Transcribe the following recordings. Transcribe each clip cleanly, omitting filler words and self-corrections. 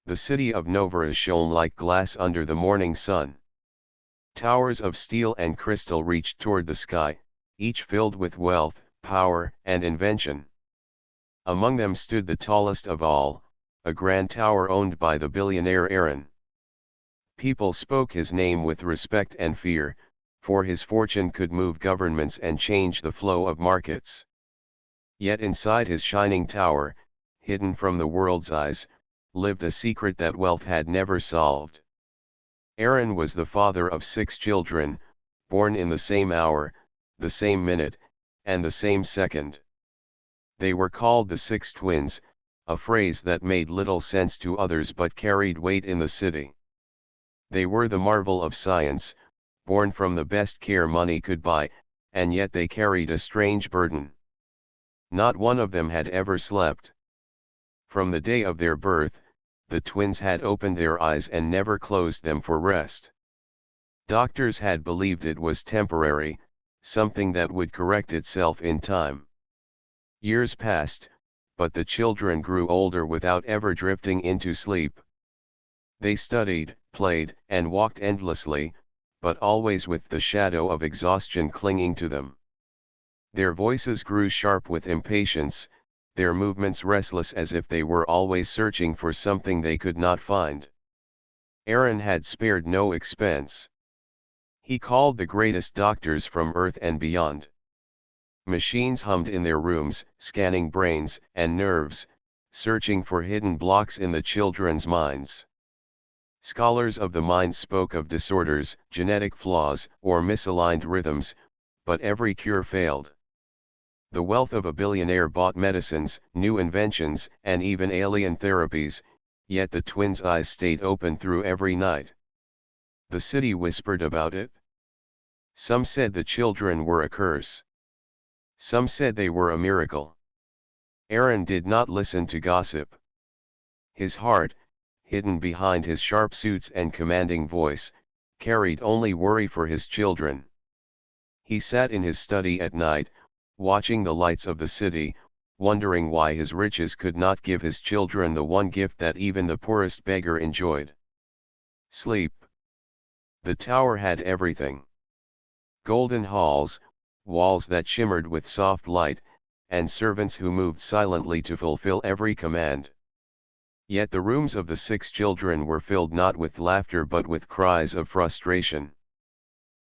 The city of Novara shone like glass under the morning sun. Towers of steel and crystal reached toward the sky, each filled with wealth, power, and invention. Among them stood the tallest of all, a grand tower owned by the billionaire Aaron. People spoke his name with respect and fear, for his fortune could move governments and change the flow of markets. Yet inside his shining tower, hidden from the world's eyes, lived a secret that wealth had never solved. Aaron was the father of 6 children, born in the same hour, the same minute, and the same second. They were called the 6 twins, a phrase that made little sense to others but carried weight in the city. They were the marvel of science, born from the best care money could buy, and yet they carried a strange burden. Not one of them had ever slept. From the day of their birth, the twins had opened their eyes and never closed them for rest. Doctors had believed it was temporary, something that would correct itself in time. Years passed, but the children grew older without ever drifting into sleep. They studied, played, and walked endlessly, but always with the shadow of exhaustion clinging to them. Their voices grew sharp with impatience, their movements restless as if they were always searching for something they could not find. Aaron had spared no expense. He called the greatest doctors from Earth and beyond. Machines hummed in their rooms, scanning brains and nerves, searching for hidden blocks in the children's minds. Scholars of the mind spoke of disorders, genetic flaws, or misaligned rhythms, but every cure failed. The wealth of a billionaire bought medicines, new inventions, and even alien therapies, yet the twins' eyes stayed open through every night. The city whispered about it. Some said the children were a curse. Some said they were a miracle. Aaron did not listen to gossip. His heart, hidden behind his sharp suits and commanding voice, carried only worry for his children. He sat in his study at night, watching the lights of the city, wondering why his riches could not give his children the one gift that even the poorest beggar enjoyed: sleep. The tower had everything. Golden halls, walls that shimmered with soft light, and servants who moved silently to fulfill every command. Yet the rooms of the 6 children were filled not with laughter but with cries of frustration.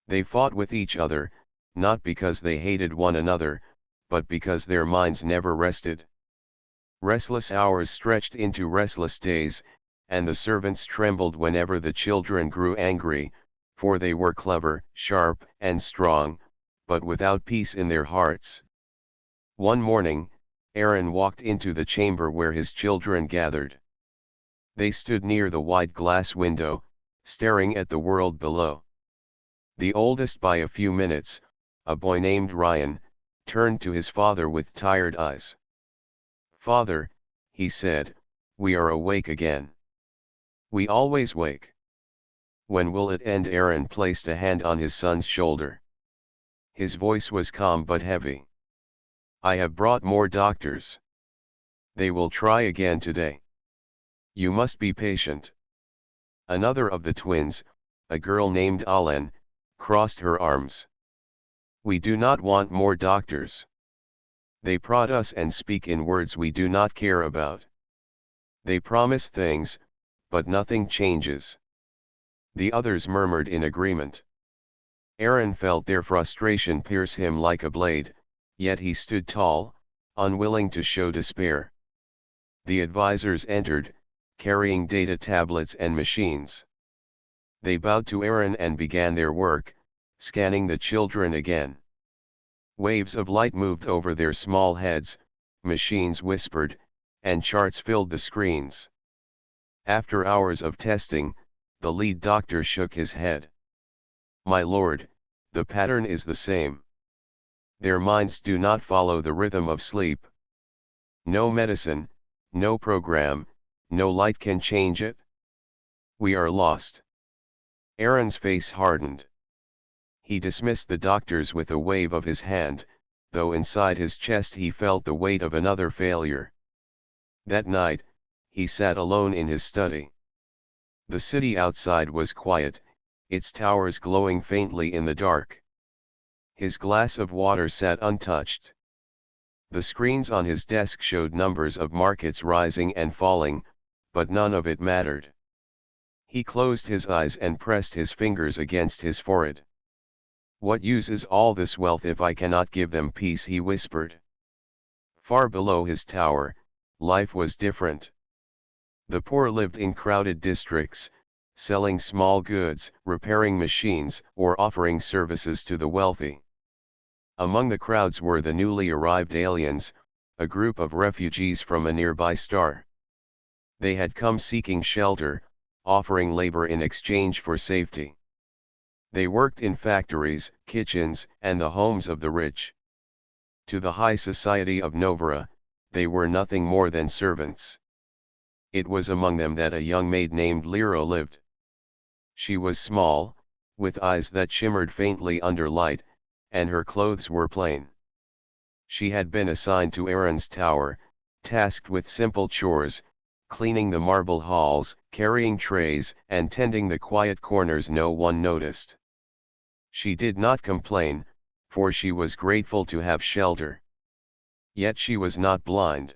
They fought with each other, not because they hated one another, but because their minds never rested. Restless hours stretched into restless days, and the servants trembled whenever the children grew angry, for they were clever, sharp, and strong, but without peace in their hearts. One morning, Aaron walked into the chamber where his children gathered. They stood near the wide glass window, staring at the world below. The oldest by a few minutes, a boy named Ryan, turned to his father with tired eyes. "Father," he said, "we are awake again. We always wake. When will it end?" Aaron placed a hand on his son's shoulder. His voice was calm but heavy. "I have brought more doctors. They will try again today. You must be patient." Another of the twins, a girl named Alen, crossed her arms. "We do not want more doctors. They prod us and speak in words we do not care about. They promise things, but nothing changes." The others murmured in agreement. Aaron felt their frustration pierce him like a blade, yet he stood tall, unwilling to show despair. The advisors entered, carrying data tablets and machines. They bowed to Aaron and began their work, scanning the children again. Waves of light moved over their small heads, machines whispered, and charts filled the screens. After hours of testing, the lead doctor shook his head. "My lord, the pattern is the same. Their minds do not follow the rhythm of sleep. No medicine, no program, no light can change it. We are lost." Aaron's face hardened. He dismissed the doctors with a wave of his hand, though inside his chest he felt the weight of another failure. That night, he sat alone in his study. The city outside was quiet, its towers glowing faintly in the dark. His glass of water sat untouched. The screens on his desk showed numbers of markets rising and falling, but none of it mattered. He closed his eyes and pressed his fingers against his forehead. "What use is all this wealth if I cannot give them peace?" he whispered. Far below his tower, life was different. The poor lived in crowded districts, selling small goods, repairing machines, or offering services to the wealthy. Among the crowds were the newly arrived aliens, a group of refugees from a nearby star. They had come seeking shelter, offering labor in exchange for safety. They worked in factories, kitchens, and the homes of the rich. To the high society of Novara, they were nothing more than servants. It was among them that a young maid named Lyra lived. She was small, with eyes that shimmered faintly under light, and her clothes were plain. She had been assigned to Aaron's tower, tasked with simple chores, cleaning the marble halls, carrying trays, and tending the quiet corners no one noticed. She did not complain, for she was grateful to have shelter. Yet she was not blind.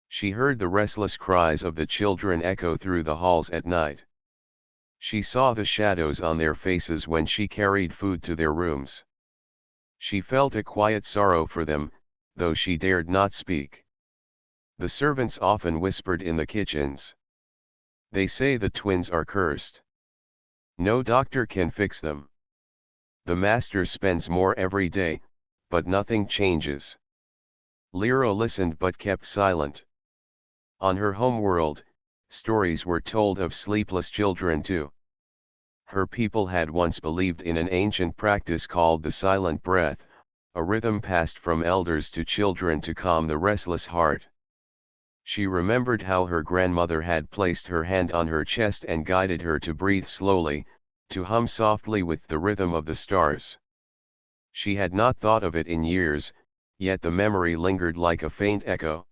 She heard the restless cries of the children echo through the halls at night. She saw the shadows on their faces when she carried food to their rooms. She felt a quiet sorrow for them, though she dared not speak. The servants often whispered in the kitchens. "They say the twins are cursed. No doctor can fix them. The master spends more every day, but nothing changes." Lyra listened but kept silent. On her home world, stories were told of sleepless children too. Her people had once believed in an ancient practice called the silent breath, a rhythm passed from elders to children to calm the restless heart. She remembered how her grandmother had placed her hand on her chest and guided her to breathe slowly, to hum softly with the rhythm of the stars. She had not thought of it in years, yet the memory lingered like a faint echo.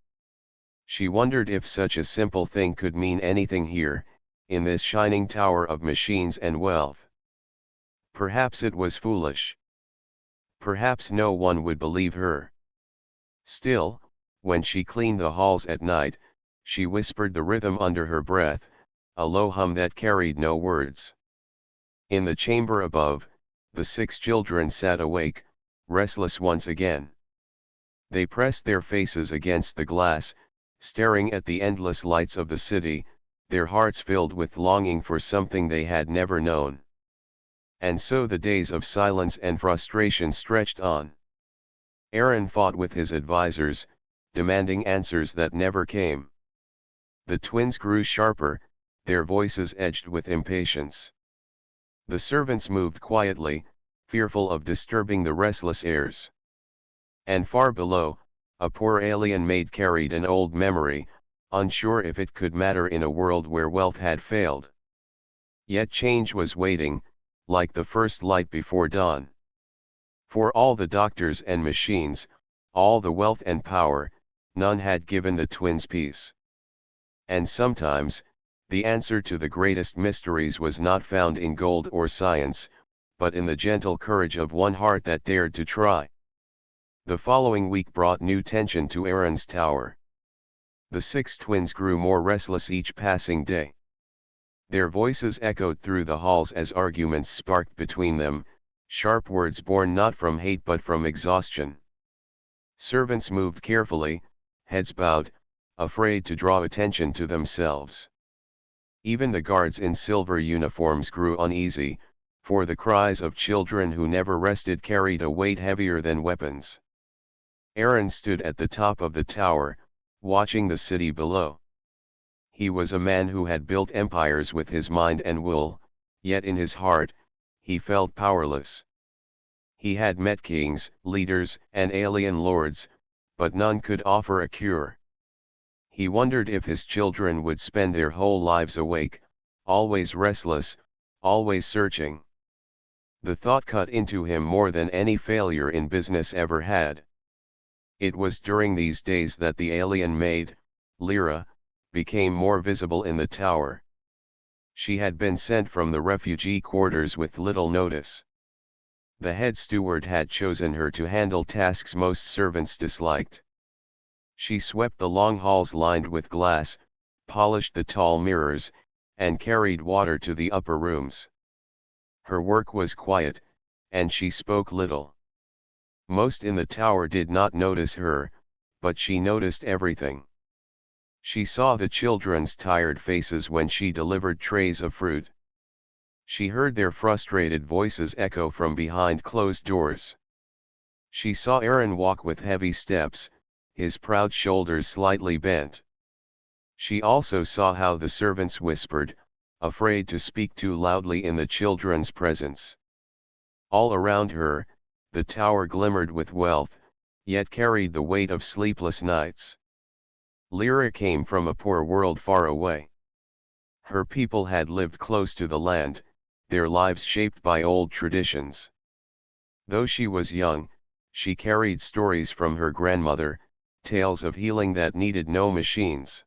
She wondered if such a simple thing could mean anything here, in this shining tower of machines and wealth. Perhaps it was foolish. Perhaps no one would believe her. Still, when she cleaned the halls at night, she whispered the rhythm under her breath, a low hum that carried no words. In the chamber above, the 6 children sat awake, restless once again. They pressed their faces against the glass, staring at the endless lights of the city, their hearts filled with longing for something they had never known. And so the days of silence and frustration stretched on. Aaron fought with his advisors, demanding answers that never came. The twins grew sharper, their voices edged with impatience. The servants moved quietly, fearful of disturbing the restless heirs. And far below, a poor alien maid carried an old memory, unsure if it could matter in a world where wealth had failed. Yet change was waiting, like the first light before dawn. For all the doctors and machines, all the wealth and power, none had given the twins peace. And sometimes, the answer to the greatest mysteries was not found in gold or science, but in the gentle courage of one heart that dared to try. The following week brought new tension to Aaron's tower. The 6 twins grew more restless each passing day. Their voices echoed through the halls as arguments sparked between them, sharp words born not from hate but from exhaustion. Servants moved carefully, heads bowed, afraid to draw attention to themselves. Even the guards in silver uniforms grew uneasy, for the cries of children who never rested carried a weight heavier than weapons. Aaron stood at the top of the tower, watching the city below. He was a man who had built empires with his mind and will, yet in his heart, he felt powerless. He had met kings, leaders, and alien lords, but none could offer a cure. He wondered if his children would spend their whole lives awake, always restless, always searching. The thought cut into him more than any failure in business ever had. It was during these days that the alien maid, Lyra, became more visible in the tower. She had been sent from the refugee quarters with little notice. The head steward had chosen her to handle tasks most servants disliked. She swept the long halls lined with glass, polished the tall mirrors, and carried water to the upper rooms. Her work was quiet, and she spoke little. Most in the tower did not notice her, but she noticed everything. She saw the children's tired faces when she delivered trays of fruit. She heard their frustrated voices echo from behind closed doors. She saw Aaron walk with heavy steps, his proud shoulders slightly bent. She also saw how the servants whispered, afraid to speak too loudly in the children's presence. All around her, the tower glimmered with wealth, yet carried the weight of sleepless nights. Lyra came from a poor world far away. Her people had lived close to the land, their lives shaped by old traditions. Though she was young, she carried stories from her grandmother, tales of healing that needed no machines.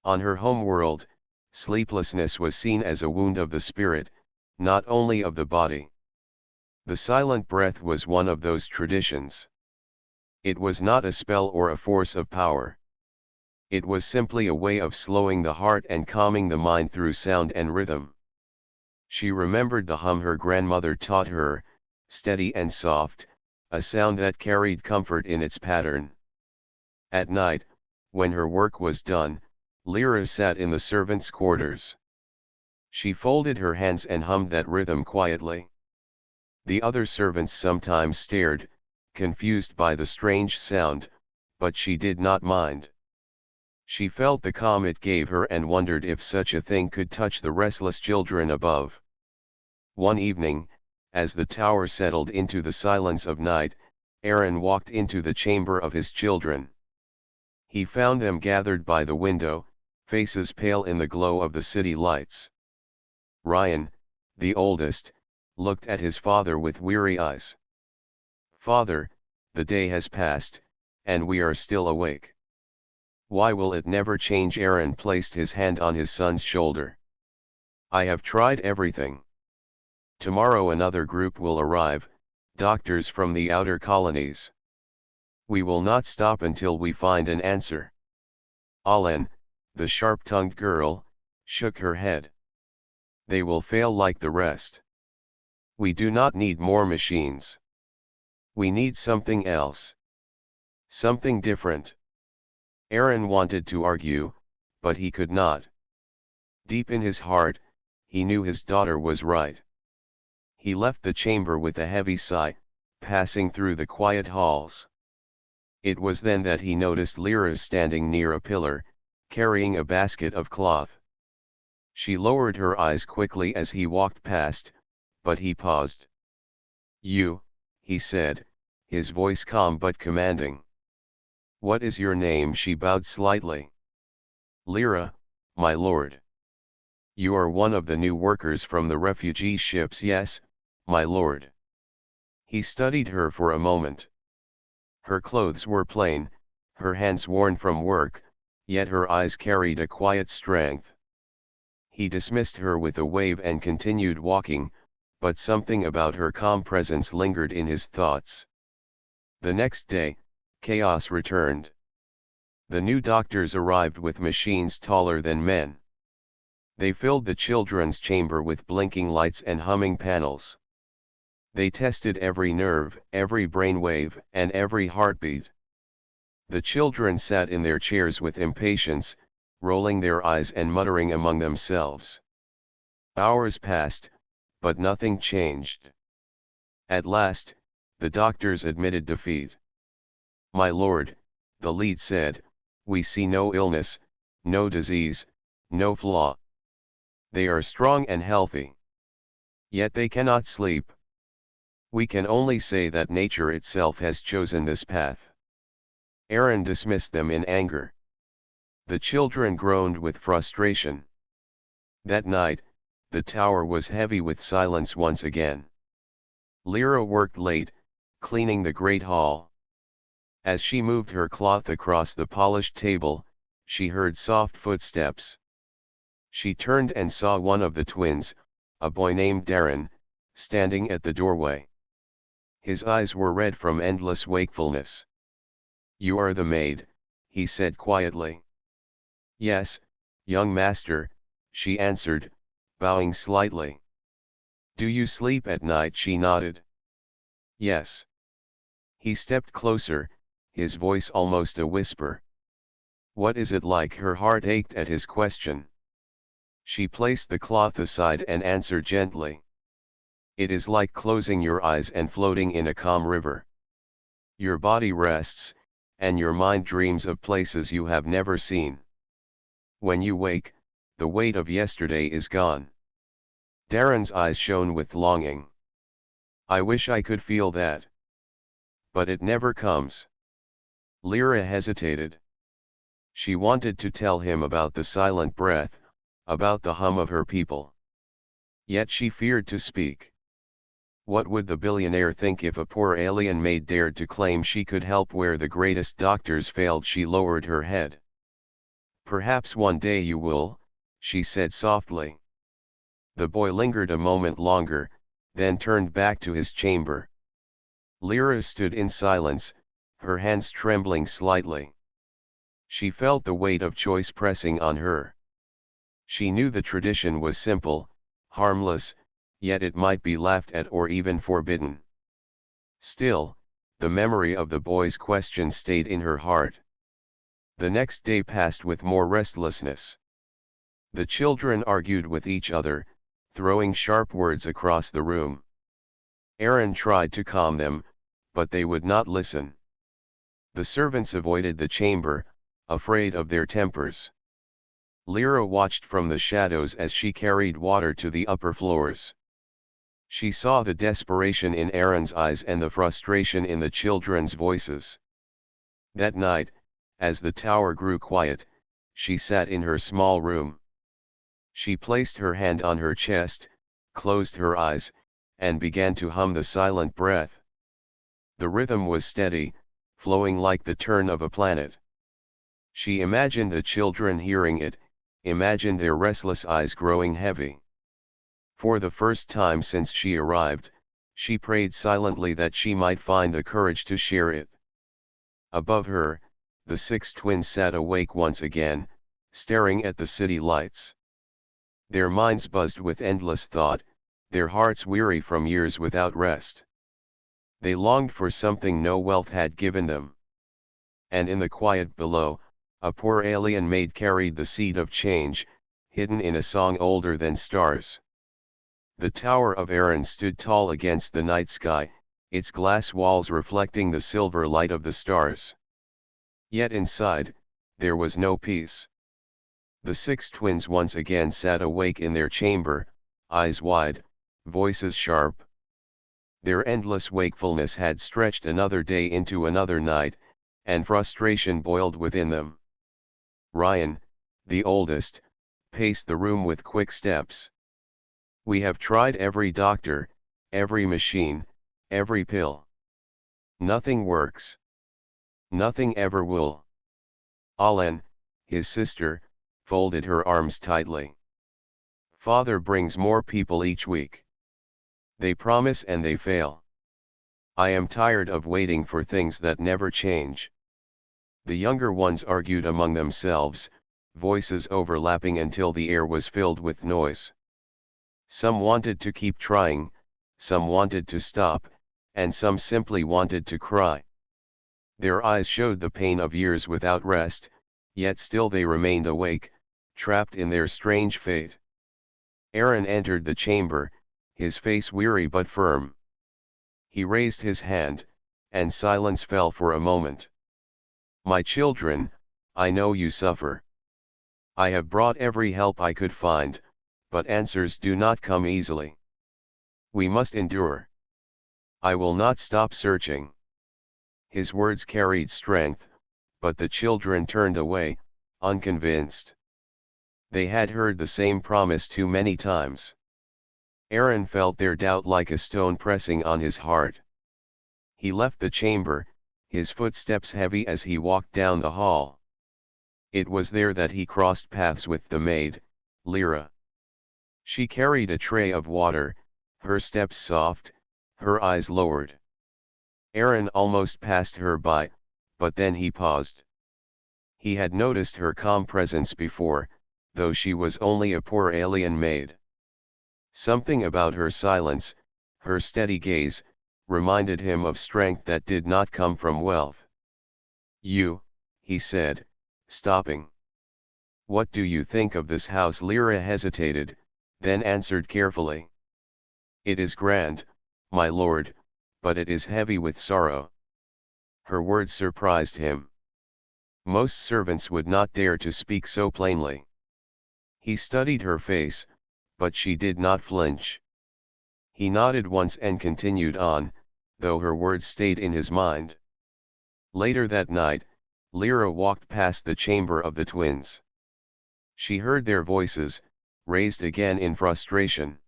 On her home world, sleeplessness was seen as a wound of the spirit, not only of the body. The silent breath was one of those traditions. It was not a spell or a force of power. It was simply a way of slowing the heart and calming the mind through sound and rhythm. She remembered the hum her grandmother taught her, steady and soft, a sound that carried comfort in its pattern. At night, when her work was done, Lyra sat in the servants' quarters. She folded her hands and hummed that rhythm quietly. The other servants sometimes stared, confused by the strange sound, but she did not mind. She felt the calm it gave her and wondered if such a thing could touch the restless children above. One evening, as the tower settled into the silence of night, Aaron walked into the chamber of his children. He found them gathered by the window, faces pale in the glow of the city lights. Ryan, the oldest, looked at his father with weary eyes. "Father, the day has passed, and we are still awake. Why will it never change?" Aaron placed his hand on his son's shoulder. "I have tried everything. Tomorrow another group will arrive, doctors from the outer colonies. We will not stop until we find an answer." Alen, the sharp-tongued girl, shook her head. "They will fail like the rest. We do not need more machines. We need something else. Something different." Aaron wanted to argue, but he could not. Deep in his heart, he knew his daughter was right. He left the chamber with a heavy sigh, passing through the quiet halls. It was then that he noticed Lyra standing near a pillar, carrying a basket of cloth. She lowered her eyes quickly as he walked past, but he paused. "You," he said, his voice calm but commanding. "What is your name?" She bowed slightly. "Lyra, my lord." "You are one of the new workers from the refugee ships?" "Yes, my lord." He studied her for a moment. Her clothes were plain, her hands worn from work, yet her eyes carried a quiet strength. He dismissed her with a wave and continued walking, but something about her calm presence lingered in his thoughts. The next day, chaos returned. The new doctors arrived with machines taller than men. They filled the children's chamber with blinking lights and humming panels. They tested every nerve, every brainwave, and every heartbeat. The children sat in their chairs with impatience, rolling their eyes and muttering among themselves. Hours passed, but nothing changed. At last, the doctors admitted defeat. "My lord," the lead said, "we see no illness, no disease, no flaw. They are strong and healthy. Yet they cannot sleep. We can only say that nature itself has chosen this path." Aaron dismissed them in anger. The children groaned with frustration. That night, the tower was heavy with silence once again. Lyra worked late, cleaning the great hall. As she moved her cloth across the polished table, she heard soft footsteps. She turned and saw one of the twins, a boy named Darren, standing at the doorway. His eyes were red from endless wakefulness. "You are the maid," he said quietly. "Yes, young master," she answered, bowing slightly. "Do you sleep at night?" She nodded. "Yes." He stepped closer, his voice almost a whisper. "What is it like?" Her heart ached at his question. She placed the cloth aside and answered gently. "It is like closing your eyes and floating in a calm river. Your body rests, and your mind dreams of places you have never seen. When you wake, the weight of yesterday is gone." Darren's eyes shone with longing. "I wish I could feel that. But it never comes." Lyra hesitated. She wanted to tell him about the silent breath, about the hum of her people. Yet she feared to speak. What would the billionaire think if a poor alien maid dared to claim she could help where the greatest doctors failed? She lowered her head. "Perhaps one day you will," she said softly. The boy lingered a moment longer, then turned back to his chamber. Lyra stood in silence, her hands trembling slightly. She felt the weight of choice pressing on her. She knew the tradition was simple, harmless, yet it might be laughed at or even forbidden. Still, the memory of the boy's question stayed in her heart. The next day passed with more restlessness. The children argued with each other, throwing sharp words across the room. Aaron tried to calm them, but they would not listen. The servants avoided the chamber, afraid of their tempers. Lyra watched from the shadows as she carried water to the upper floors. She saw the desperation in Aaron's eyes and the frustration in the children's voices. That night, as the tower grew quiet, she sat in her small room. She placed her hand on her chest, closed her eyes, and began to hum the silent breath. The rhythm was steady, flowing like the turn of a planet. She imagined the children hearing it, imagined their restless eyes growing heavy. For the first time since she arrived, she prayed silently that she might find the courage to share it. Above her, the 6 twins sat awake once again, staring at the city lights. Their minds buzzed with endless thought, their hearts weary from years without rest. They longed for something no wealth had given them. And in the quiet below, a poor alien maid carried the seed of change, hidden in a song older than stars. The Tower of Aaron stood tall against the night sky, its glass walls reflecting the silver light of the stars. Yet inside, there was no peace. The 6 twins once again sat awake in their chamber, eyes wide, voices sharp. Their endless wakefulness had stretched another day into another night, and frustration boiled within them. Ryan, the oldest, paced the room with quick steps. "We have tried every doctor, every machine, every pill. Nothing works. Nothing ever will." Alan, his sister, folded her arms tightly. "Father brings more people each week. They promise and they fail. I am tired of waiting for things that never change." The younger ones argued among themselves, voices overlapping until the air was filled with noise. Some wanted to keep trying, some wanted to stop, and some simply wanted to cry. Their eyes showed the pain of years without rest, yet still they remained awake, trapped in their strange fate. Aaron entered the chamber, his face weary but firm. He raised his hand, and silence fell for a moment. "My children, I know you suffer. I have brought every help I could find, but answers do not come easily. We must endure. I will not stop searching." His words carried strength, but the children turned away, unconvinced. They had heard the same promise too many times. Aaron felt their doubt like a stone pressing on his heart. He left the chamber, his footsteps heavy as he walked down the hall. It was there that he crossed paths with the maid, Lyra. She carried a tray of water, her steps soft, her eyes lowered. Aaron almost passed her by, but then he paused. He had noticed her calm presence before, though she was only a poor alien maid. Something about her silence, her steady gaze, reminded him of strength that did not come from wealth. "You," he said, stopping. "What do you think of this house?" Lyra hesitated, then answered carefully. "It is grand, my lord, but it is heavy with sorrow." Her words surprised him. Most servants would not dare to speak so plainly. He studied her face, but she did not flinch. He nodded once and continued on, though her words stayed in his mind. Later that night, Lyra walked past the chamber of the twins. She heard their voices, raised again in frustration.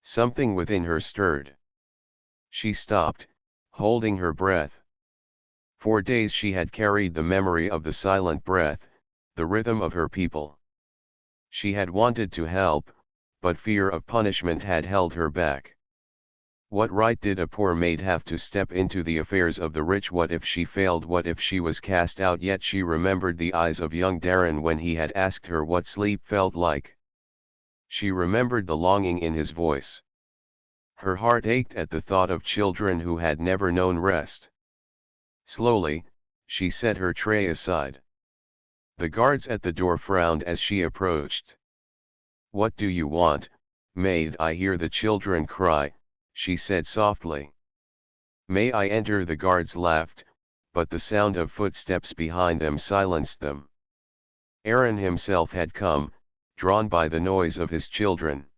Something within her stirred. She stopped, holding her breath. For days she had carried the memory of the silent breath, the rhythm of her people. She had wanted to help, but fear of punishment had held her back. What right did a poor maid have to step into the affairs of the rich? What if she failed? What if she was cast out? Yet she remembered the eyes of young Darren when he had asked her what sleep felt like. She remembered the longing in his voice. Her heart ached at the thought of children who had never known rest. Slowly, she set her tray aside. The guards at the door frowned as she approached. "What do you want, maid?" "I hear the children cry," she said softly. "May I enter?" The guards laughed, but the sound of footsteps behind them silenced them. Aaron himself had come, drawn by the noise of his children.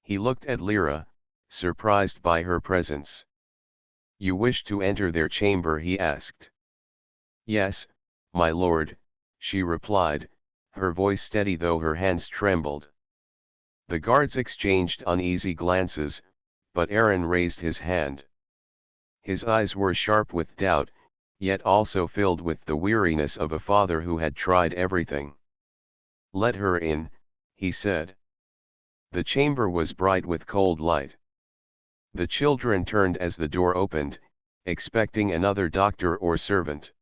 He looked at Lyra, surprised by her presence. "You wish to enter their chamber?" he asked. "Yes, my lord," she replied, her voice steady though her hands trembled. The guards exchanged uneasy glances, but Aaron raised his hand. His eyes were sharp with doubt, yet also filled with the weariness of a father who had tried everything. "Let her in," he said. The chamber was bright with cold light. The children turned as the door opened, expecting another doctor or servant.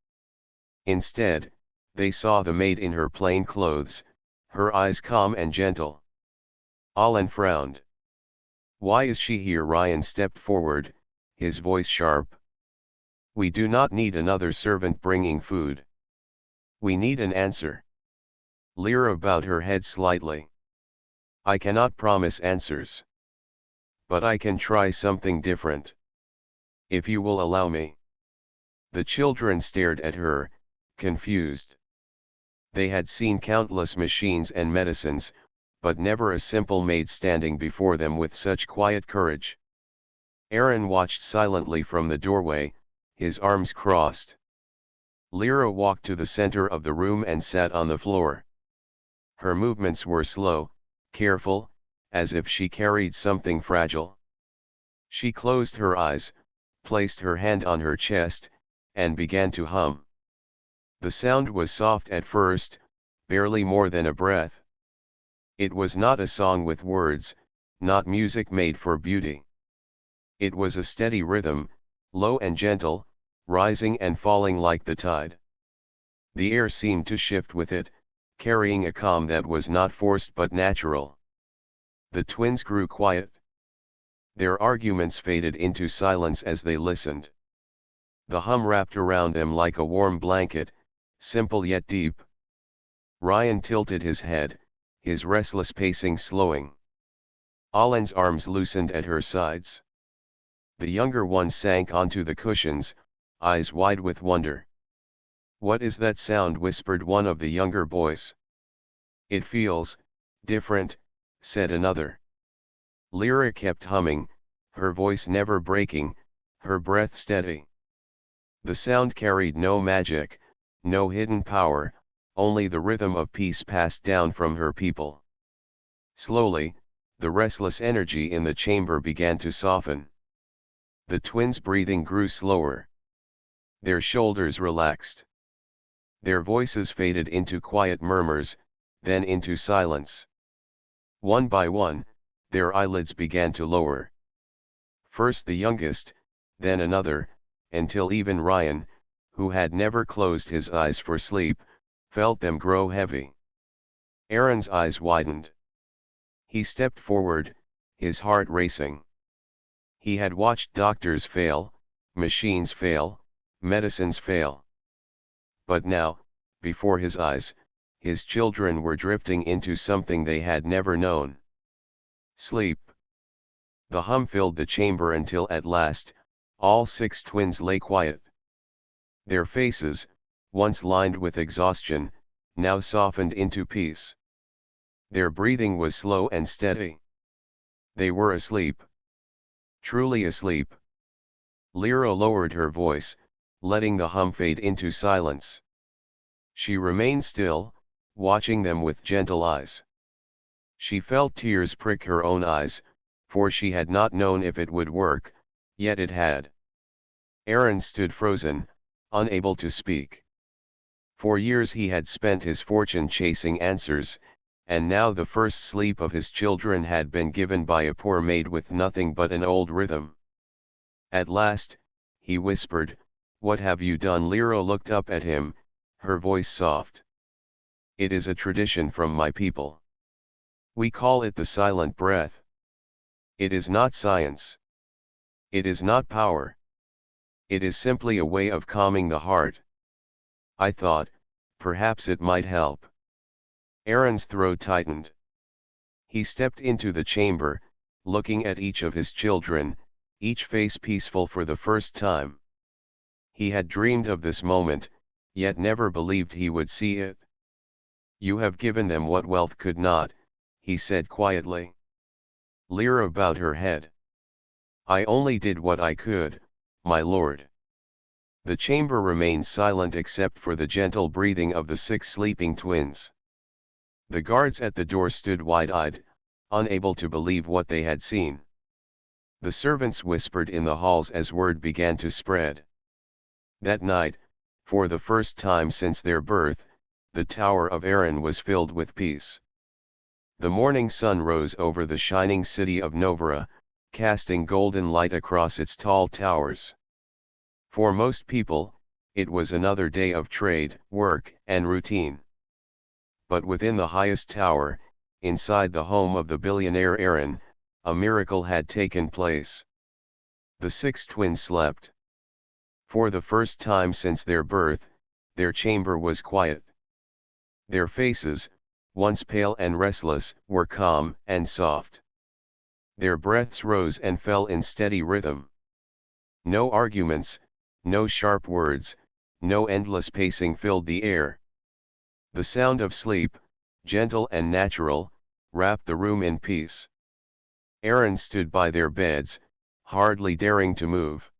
Instead, they saw the maid in her plain clothes, her eyes calm and gentle. Alan frowned. "Why is she here?" Ryan stepped forward, his voice sharp. "We do not need another servant bringing food. We need an answer." Lyra bowed her head slightly. "I cannot promise answers. But I can try something different. If you will allow me." The children stared at her, confused. They had seen countless machines and medicines, but never a simple maid standing before them with such quiet courage. Aaron watched silently from the doorway, his arms crossed. Lyra walked to the center of the room and sat on the floor. Her movements were slow, careful, as if she carried something fragile. She closed her eyes, placed her hand on her chest, and began to hum. The sound was soft at first, barely more than a breath. It was not a song with words, not music made for beauty. It was a steady rhythm, low and gentle, rising and falling like the tide. The air seemed to shift with it, carrying a calm that was not forced but natural. The twins grew quiet. Their arguments faded into silence as they listened. The hum wrapped around them like a warm blanket, simple yet deep. Ryan tilted his head, his restless pacing slowing. Alan's arms loosened at her sides. The younger one sank onto the cushions, eyes wide with wonder. "What is that sound?" whispered one of the younger boys. "It feels different," said another. Lyra kept humming, her voice never breaking, her breath steady. The sound carried no magic, no hidden power, only the rhythm of peace passed down from her people. Slowly, the restless energy in the chamber began to soften. The twins' breathing grew slower. Their shoulders relaxed. Their voices faded into quiet murmurs, then into silence. One by one, their eyelids began to lower. First the youngest, then another, until even Ryan, who had never closed his eyes for sleep, felt them grow heavy. Aaron's eyes widened. He stepped forward, his heart racing. He had watched doctors fail, machines fail, medicines fail. But now, before his eyes, his children were drifting into something they had never known. Sleep. The hum filled the chamber until at last, all 6 twins lay quiet. Their faces, once lined with exhaustion, now softened into peace. Their breathing was slow and steady. They were asleep. Truly asleep. Lyra lowered her voice, letting the hum fade into silence. She remained still, watching them with gentle eyes. She felt tears prick her own eyes, for she had not known if it would work, yet it had. Aaron stood frozen, unable to speak. For years he had spent his fortune chasing answers, and now the first sleep of his children had been given by a poor maid with nothing but an old rhythm. At last, he whispered, "What have you done?" Lyra looked up at him, her voice soft. "It is a tradition from my people. We call it the silent breath. It is not science. It is not power. It is simply a way of calming the heart. I thought, perhaps it might help." Aaron's throat tightened. He stepped into the chamber, looking at each of his children, each face peaceful for the first time. He had dreamed of this moment, yet never believed he would see it. "You have given them what wealth could not," he said quietly. Lyra bowed her head. "I only did what I could, my lord." The chamber remained silent except for the gentle breathing of the 6 sleeping twins. The guards at the door stood wide-eyed, unable to believe what they had seen. The servants whispered in the halls as word began to spread. That night, for the first time since their birth, the Tower of Aaron was filled with peace. The morning sun rose over the shining city of Novara, casting golden light across its tall towers. For most people, it was another day of trade, work, and routine. But within the highest tower, inside the home of the billionaire Aaron, a miracle had taken place. The 6 twins slept. For the first time since their birth, their chamber was quiet. Their faces, once pale and restless, were calm and soft. Their breaths rose and fell in steady rhythm. No arguments, no sharp words, no endless pacing filled the air. The sound of sleep, gentle and natural, wrapped the room in peace. Aaron stood by their beds, hardly daring to move.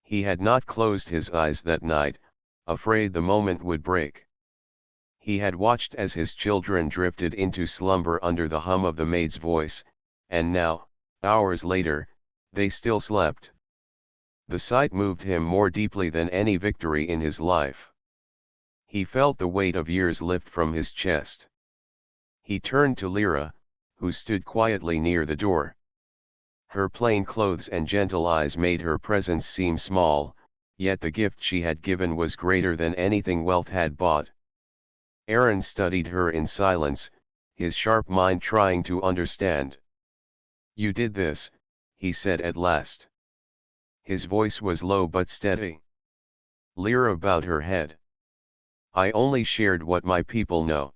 He had not closed his eyes that night, afraid the moment would break. He had watched as his children drifted into slumber under the hum of the maid's voice, and now, hours later, they still slept. The sight moved him more deeply than any victory in his life. He felt the weight of years lift from his chest. He turned to Lyra, who stood quietly near the door. Her plain clothes and gentle eyes made her presence seem small, yet the gift she had given was greater than anything wealth had bought. Aaron studied her in silence, his sharp mind trying to understand. "You did this," he said at last. His voice was low but steady. Lyra bowed her head. "I only shared what my people know.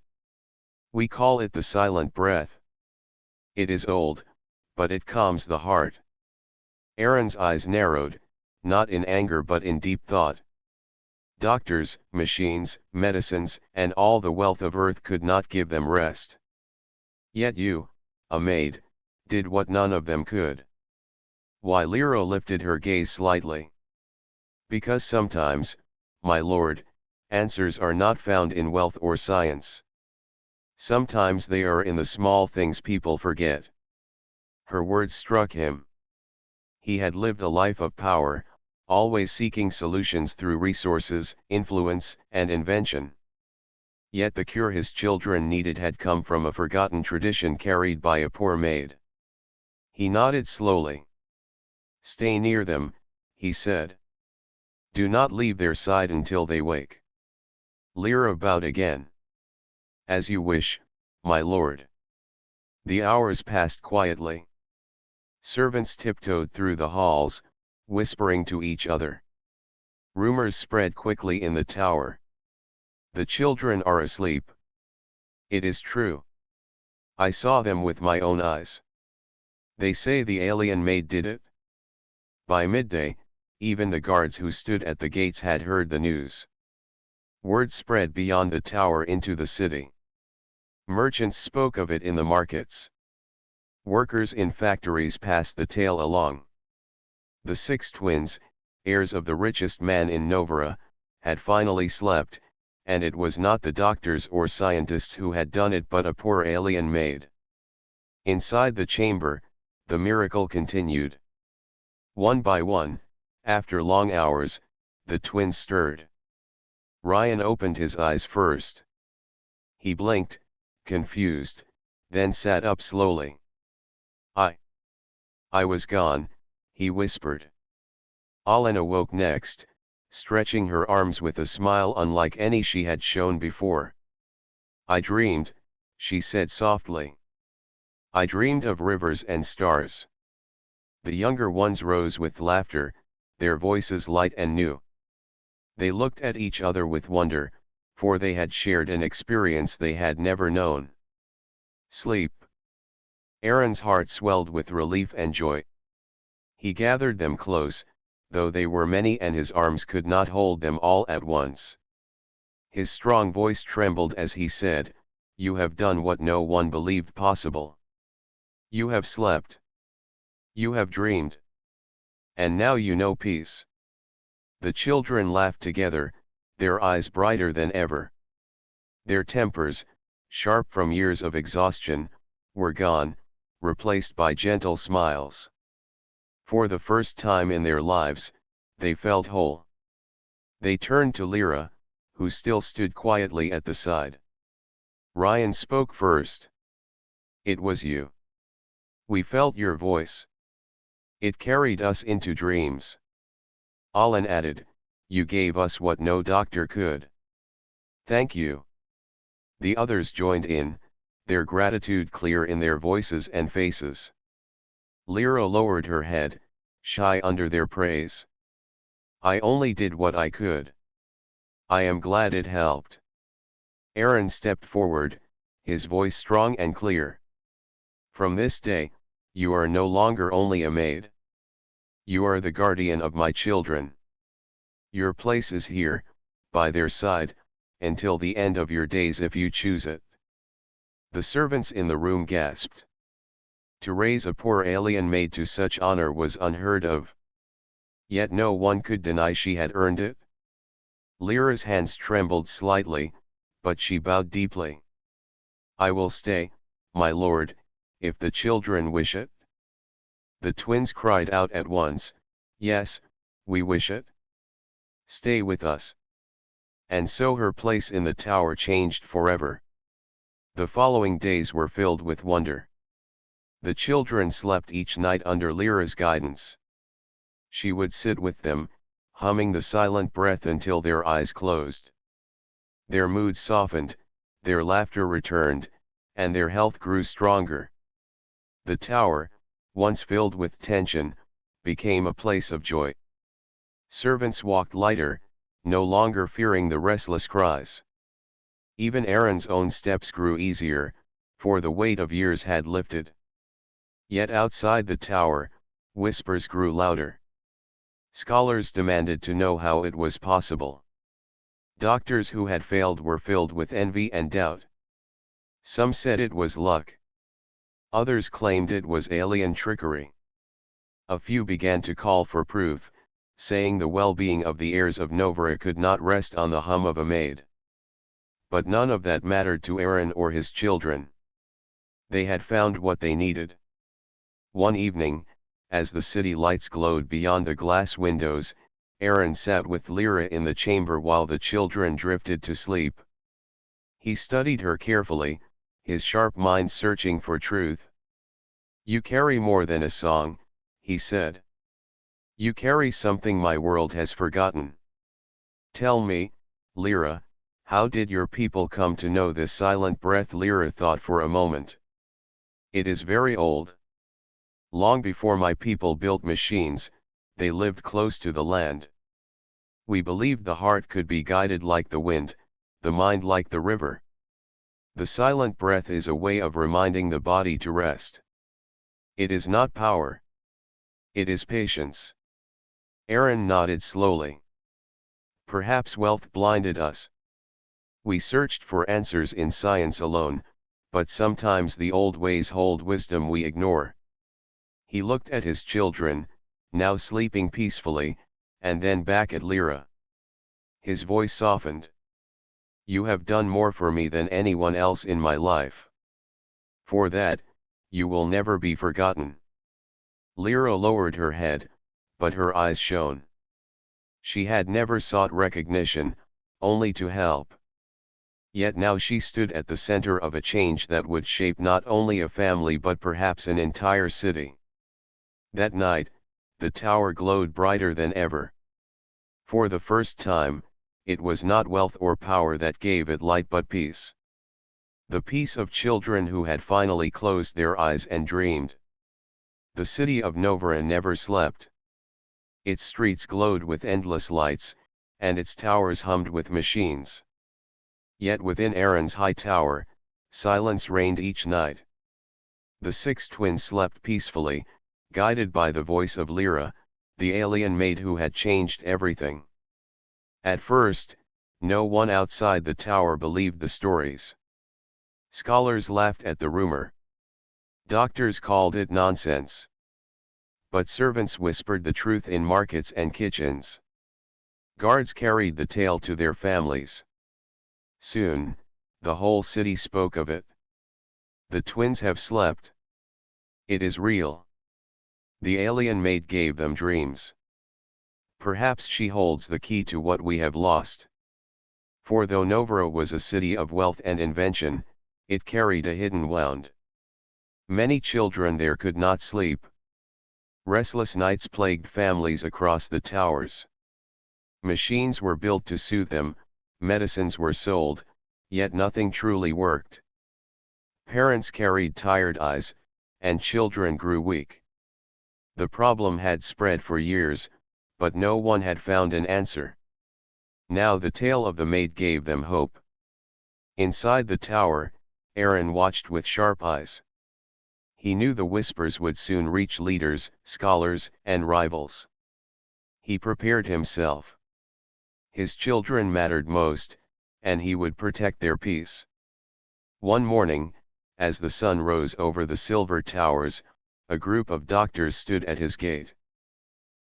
We call it the silent breath. It is old, but it calms the heart." Aaron's eyes narrowed, not in anger but in deep thought. Doctors, machines, medicines, and all the wealth of earth could not give them rest. Yet you, a maid, did what none of them could. Why? Lyra lifted her gaze slightly. "Because sometimes, my lord, answers are not found in wealth or science. Sometimes they are in the small things people forget." Her words struck him. He had lived a life of power, always seeking solutions through resources, influence, and invention. Yet the cure his children needed had come from a forgotten tradition carried by a poor maid. He nodded slowly. "Stay near them," he said. "Do not leave their side until they wake." Lyra bowed again. "As you wish, my lord." The hours passed quietly. Servants tiptoed through the halls, whispering to each other. Rumors spread quickly in the tower. "The children are asleep." "It is true. I saw them with my own eyes." "They say the alien maid did it." By midday, even the guards who stood at the gates had heard the news. Word spread beyond the tower into the city. Merchants spoke of it in the markets. Workers in factories passed the tale along. The 6 twins, heirs of the richest man in Novara, had finally slept, and it was not the doctors or scientists who had done it but a poor alien maid. Inside the chamber, the miracle continued. One by one, after long hours, the twins stirred. Ryan opened his eyes first. He blinked, confused, then sat up slowly. I was gone," he whispered. Alan awoke next, stretching her arms with a smile unlike any she had shown before. "I dreamed," she said softly. "I dreamed of rivers and stars." The younger ones rose with laughter, their voices light and new. They looked at each other with wonder, for they had shared an experience they had never known. Sleep. Aaron's heart swelled with relief and joy. He gathered them close, though they were many and his arms could not hold them all at once. His strong voice trembled as he said, "You have done what no one believed possible. You have slept. You have dreamed. And now you know peace." The children laughed together, their eyes brighter than ever. Their tempers, sharp from years of exhaustion, were gone, replaced by gentle smiles. For the first time in their lives, they felt whole. They turned to Lyra, who still stood quietly at the side. Ryan spoke first. "It was you. We felt your voice. It carried us into dreams." Alan added, "You gave us what no doctor could." "Thank you." The others joined in, their gratitude clear in their voices and faces. Lyra lowered her head, shy under their praise. "I only did what I could. I am glad it helped." Aaron stepped forward, his voice strong and clear. "From this day, you are no longer only a maid. You are the guardian of my children. Your place is here, by their side, until the end of your days if you choose it." The servants in the room gasped. To raise a poor alien maid to such honor was unheard of. Yet no one could deny she had earned it. Lyra's hands trembled slightly, but she bowed deeply. "I will stay, my lord, if the children wish it." The twins cried out at once, "Yes, we wish it. Stay with us." And so her place in the tower changed forever. The following days were filled with wonder. The children slept each night under Lyra's guidance. She would sit with them, humming the silent breath until their eyes closed. Their moods softened, their laughter returned, and their health grew stronger. The tower, once filled with tension, became a place of joy. Servants walked lighter, no longer fearing the restless cries. Even Aaron's own steps grew easier, for the weight of years had lifted. Yet outside the tower, whispers grew louder. Scholars demanded to know how it was possible. Doctors who had failed were filled with envy and doubt. Some said it was luck. Others claimed it was alien trickery. A few began to call for proof, saying the well-being of the heirs of Novara could not rest on the hum of a maid. But none of that mattered to Aaron or his children. They had found what they needed. One evening, as the city lights glowed beyond the glass windows, Aaron sat with Lyra in the chamber while the children drifted to sleep. He studied her carefully, his sharp mind searching for truth. "You carry more than a song," he said. "You carry something my world has forgotten. Tell me, Lyra, how did your people come to know this silent breath?" Lyra thought for a moment. "It is very old. Long before my people built machines, they lived close to the land. We believed the heart could be guided like the wind, the mind like the river. The silent breath is a way of reminding the body to rest. It is not power. It is patience." Aaron nodded slowly. "Perhaps wealth blinded us. We searched for answers in science alone, but sometimes the old ways hold wisdom we ignore." He looked at his children, now sleeping peacefully, and then back at Lyra. His voice softened. "You have done more for me than anyone else in my life. For that, you will never be forgotten." Lyra lowered her head, but her eyes shone. She had never sought recognition, only to help. Yet now she stood at the center of a change that would shape not only a family but perhaps an entire city. That night, the tower glowed brighter than ever. For the first time, it was not wealth or power that gave it light but peace. The peace of children who had finally closed their eyes and dreamed. The city of Novara never slept. Its streets glowed with endless lights, and its towers hummed with machines. Yet within Aaron's high tower, silence reigned each night. The six twins slept peacefully, guided by the voice of Lyra, the alien maid who had changed everything. At first, no one outside the tower believed the stories. Scholars laughed at the rumor. Doctors called it nonsense. But servants whispered the truth in markets and kitchens. Guards carried the tale to their families. Soon, the whole city spoke of it. The twins have slept. It is real. The alien maid gave them dreams. Perhaps she holds the key to what we have lost. For though Novara was a city of wealth and invention, it carried a hidden wound. Many children there could not sleep. Restless nights plagued families across the towers. Machines were built to soothe them, medicines were sold, yet nothing truly worked. Parents carried tired eyes, and children grew weak. The problem had spread for years, but no one had found an answer. Now the tale of the maid gave them hope. Inside the tower, Aaron watched with sharp eyes. He knew the whispers would soon reach leaders, scholars, and rivals. He prepared himself. His children mattered most, and he would protect their peace. One morning, as the sun rose over the silver towers, a group of doctors stood at his gate.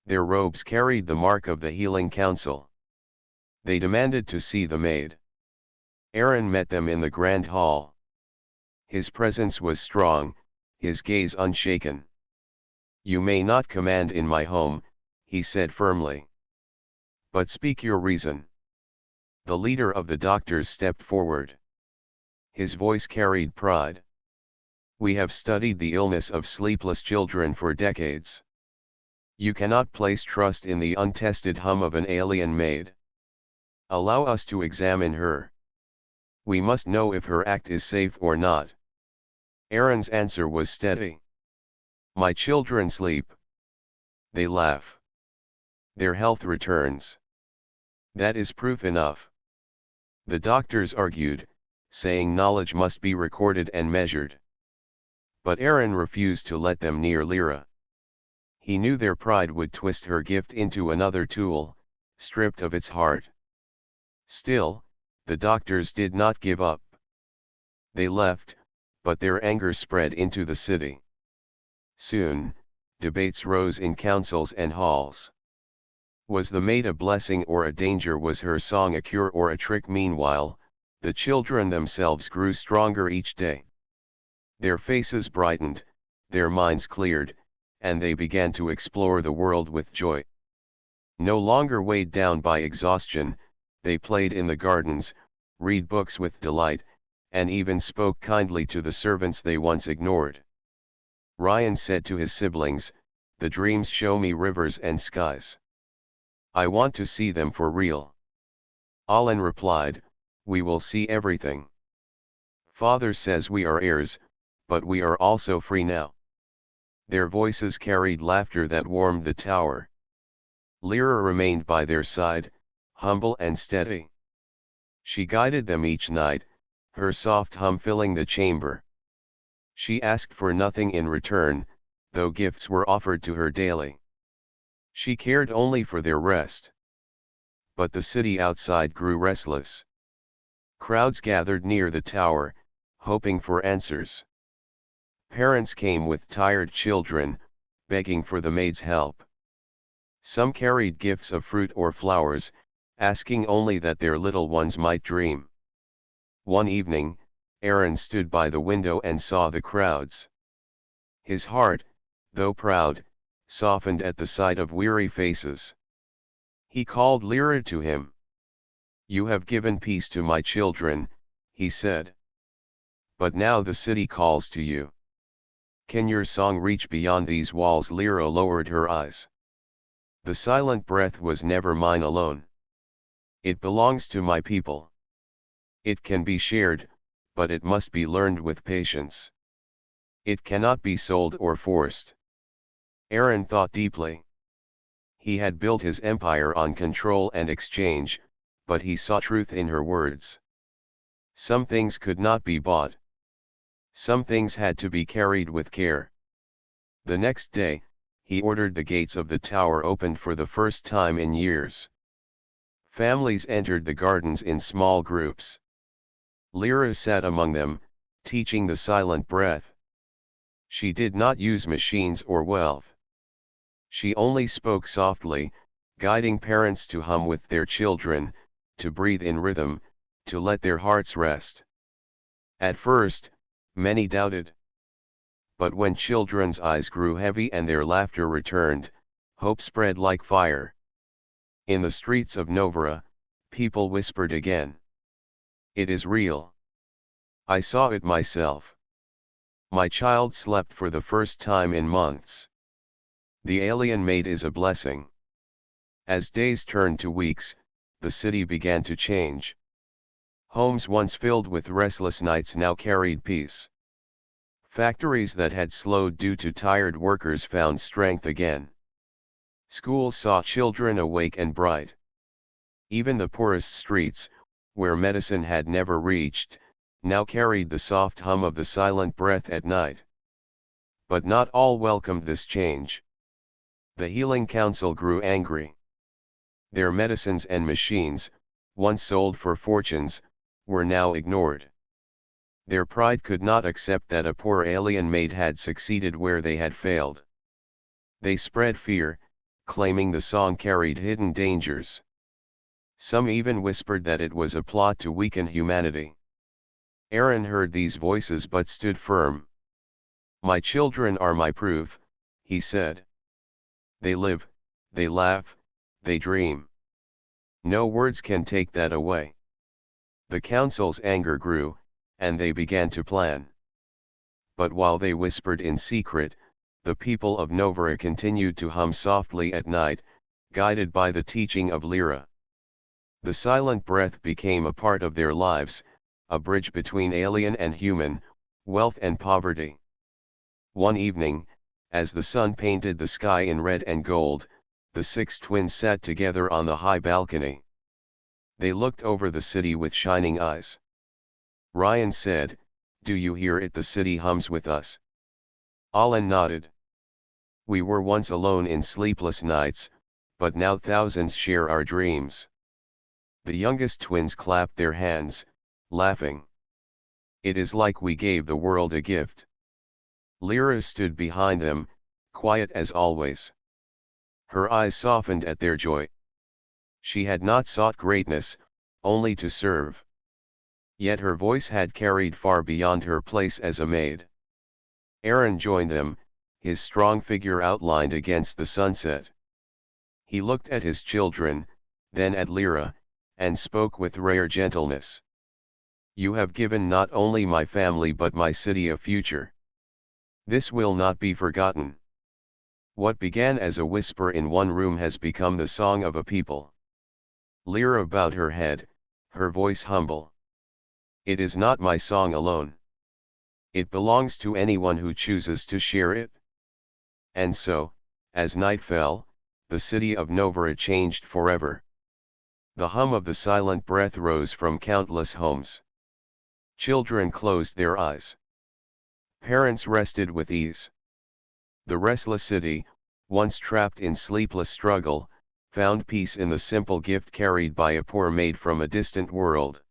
Their robes carried the mark of the Healing Council. They demanded to see the maid. Aaron met them in the grand hall. His presence was strong, his gaze unshaken. "You may not command in my home," he said firmly. "But speak your reason." The leader of the doctors stepped forward. His voice carried pride. "We have studied the illness of sleepless children for decades. You cannot place trust in the untested hum of an alien maid. Allow us to examine her. We must know if her act is safe or not." Aaron's answer was steady. "My children sleep. They laugh. Their health returns. That is proof enough." The doctors argued, saying knowledge must be recorded and measured. But Aaron refused to let them near Lyra. He knew their pride would twist her gift into another tool, stripped of its heart. Still, the doctors did not give up. They left, but their anger spread into the city. Soon, debates rose in councils and halls. Was the maid a blessing or a danger? Was her song a cure or a trick? Meanwhile, the children themselves grew stronger each day. Their faces brightened, their minds cleared, and they began to explore the world with joy. No longer weighed down by exhaustion, they played in the gardens, read books with delight, and even spoke kindly to the servants they once ignored. Ryan said to his siblings, "The dreams show me rivers and skies. I want to see them for real." Alan replied, "We will see everything. Father says we are heirs, but we are also free now." Their voices carried laughter that warmed the tower. Lyra remained by their side, humble and steady. She guided them each night, her soft hum filling the chamber. She asked for nothing in return, though gifts were offered to her daily. She cared only for their rest. But the city outside grew restless. Crowds gathered near the tower, hoping for answers. Parents came with tired children, begging for the maid's help. Some carried gifts of fruit or flowers, asking only that their little ones might dream. One evening, Aaron stood by the window and saw the crowds. His heart, though proud, softened at the sight of weary faces. He called Lyra to him. "You have given peace to my children," he said. "But now the city calls to you. Can your song reach beyond these walls?" Lyra lowered her eyes. "The silent breath was never mine alone. It belongs to my people. It can be shared, but it must be learned with patience. It cannot be sold or forced." Aaron thought deeply. He had built his empire on control and exchange, but he saw truth in her words. Some things could not be bought. Some things had to be carried with care. The next day, he ordered the gates of the tower opened for the first time in years. Families entered the gardens in small groups. Lyra sat among them, teaching the silent breath. She did not use machines or wealth. She only spoke softly, guiding parents to hum with their children, to breathe in rhythm, to let their hearts rest. At first, many doubted. But when children's eyes grew heavy and their laughter returned, hope spread like fire. In the streets of Novara, people whispered again. "It is real. I saw it myself. My child slept for the first time in months. The alien maid is a blessing." As days turned to weeks, the city began to change. Homes once filled with restless nights now carried peace. Factories that had slowed due to tired workers found strength again. Schools saw children awake and bright. Even the poorest streets, where medicine had never reached, now carried the soft hum of the silent breath at night. But not all welcomed this change. The Healing Council grew angry. Their medicines and machines, once sold for fortunes, were now ignored. Their pride could not accept that a poor alien maid had succeeded where they had failed. They spread fear, claiming the song carried hidden dangers. Some even whispered that it was a plot to weaken humanity. Aaron heard these voices but stood firm. "My children are my proof," he said. "They live, they laugh, they dream. No words can take that away." The council's anger grew, and they began to plan. But while they whispered in secret, the people of Novara continued to hum softly at night, guided by the teaching of Lyra. The silent breath became a part of their lives, a bridge between alien and human, wealth and poverty. One evening, as the sun painted the sky in red and gold, the six twins sat together on the high balcony. They looked over the city with shining eyes. Ryan said, "Do you hear it? The city hums with us." Alan nodded. "We were once alone in sleepless nights, but now thousands share our dreams." The youngest twins clapped their hands, laughing. "It is like we gave the world a gift." Lyra stood behind them, quiet as always. Her eyes softened at their joy. She had not sought greatness, only to serve. Yet her voice had carried far beyond her place as a maid. Aaron joined them, his strong figure outlined against the sunset. He looked at his children, then at Lyra, and spoke with rare gentleness. You have given not only my family but my city a future. This will not be forgotten. What began as a whisper in one room has become the song of a people. Lyra bowed her head, her voice humble. It is not my song alone. It belongs to anyone who chooses to share it. And so, as night fell, the city of Novara changed forever. The hum of the silent breath rose from countless homes. Children closed their eyes. Parents rested with ease. The restless city, once trapped in sleepless struggle, found peace in the simple gift carried by a poor maid from a distant world.